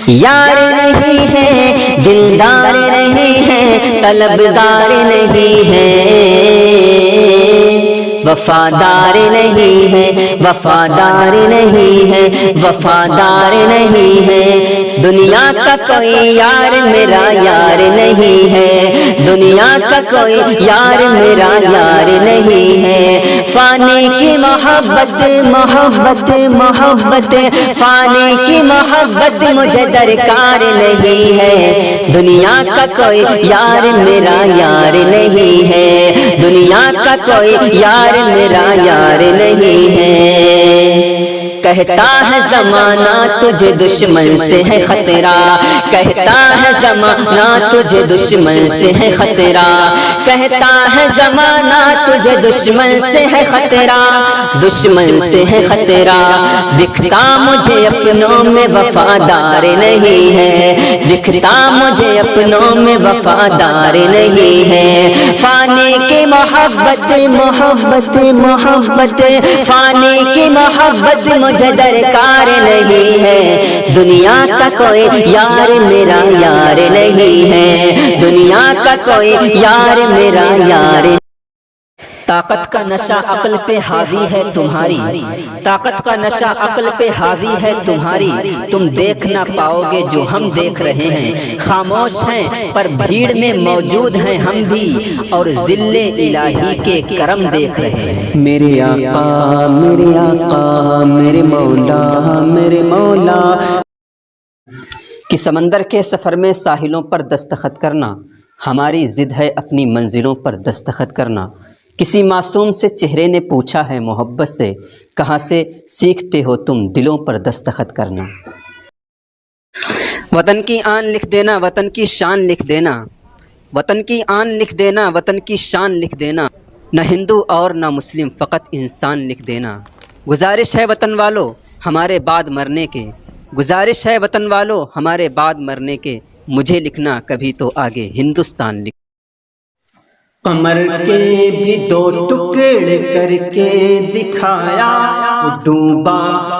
یار نہیں ہے دلدار نہیں ہے طلبگار نہیں ہے وفادار نہیں ہے وفادار نہیں ہے وفادار نہیں ہے دنیا کا کوئی یار میرا یار نہیں ہے دنیا کا کوئی یار میرا یار نہیں ہے فانی کی محبت محبت محبت فانی کی محبت مجھے درکار نہیں ہے دنیا کا کوئی یار میرا یار نہیں ہے دنیا کا کوئی یار میرا یار نہیں ہے کہتا ہے زمانہ تجھے دشمن سے ہے خطرہ کہتا ہے زمانہ تجھے دشمن سے ہے خطرہ کہتا ہے زمانہ تجھے دشمن سے ہے خطرہ دشمن سے ہے خطرہ دکھتا مجھے اپنوں میں وفادار نہیں ہے دکھتا مجھے اپنوں میں وفادار نہیں ہے فانی کی محبت محبت محبت فانی کی محبت مجھے درکار نہیں ہے دنیا کا کوئی یار میرا یار نہیں ہے دنیا کا کوئی یار میرا یار طاقت کا نشہ عقل پہ حاوی ہے تمہاری طاقت کا نشہ عقل پہ حاوی ہے تمہاری تم دیکھ نہ پاؤ گے جو ہم دیکھ رہے ہیں خاموش ہیں پر بھیڑ میں موجود ہیں ہم بھی اور ذل الہی کے کرم دیکھ رہے ہیں میرے آقا میرے آقا میرے مولا کہ سمندر کے سفر میں ساحلوں پر دستخط کرنا ہماری ضد ہے اپنی منزلوں پر دستخط کرنا کسی معصوم سے چہرے نے پوچھا ہے محبت سے کہاں سے سیکھتے ہو تم دلوں پر دستخط کرنا وطن کی آن لکھ دینا وطن کی شان لکھ دینا وطن کی آن لکھ دینا وطن کی شان لکھ دینا نہ ہندو اور نہ مسلم فقط انسان لکھ دینا گزارش ہے وطن والو ہمارے بعد مرنے کے گزارش ہے وطن والو ہمارے بعد مرنے کے مجھے لکھنا کبھی تو آگے ہندوستان لکھ قمر کے بھی دو ٹکڑے کر کے دکھایا ڈوبا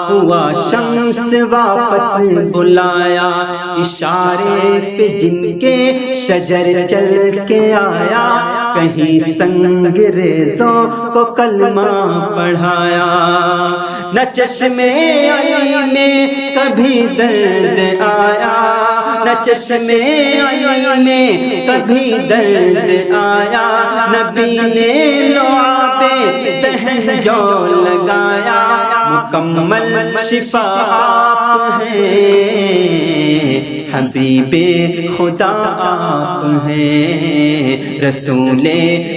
ہوا شمس واپس بلایا اشارے پہ جن کے شجر چل کے آیا کہیں سنگ ریزوں کو کلمہ پڑھایا نہ چشمے علی میں کبھی درد آیا نہ چشمے علی میں کبھی درد آیا نبی نے لعاب دہن جو لگایا مکمل شفا آپ ہیں حبیب خدا آپ ہیں رسول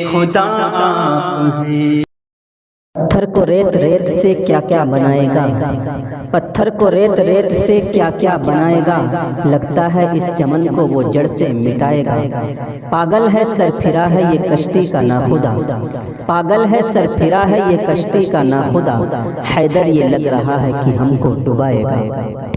خدا آپ ہیں پتھر کو ریت ریت سے کیا کیا بنائے گا پتھر کو ریت ریت سے کیا کیا بنائے گا لگتا ہے اس چمن کو وہ جڑ سے مٹائے گا پاگل ہے سر پھرا ہے یہ کشتی کا ناخدا پاگل ہے سر پھرا ہے یہ کشتی کا ناخدا حیدر یہ لگ رہا ہے کہ ہم کو ڈبائے گا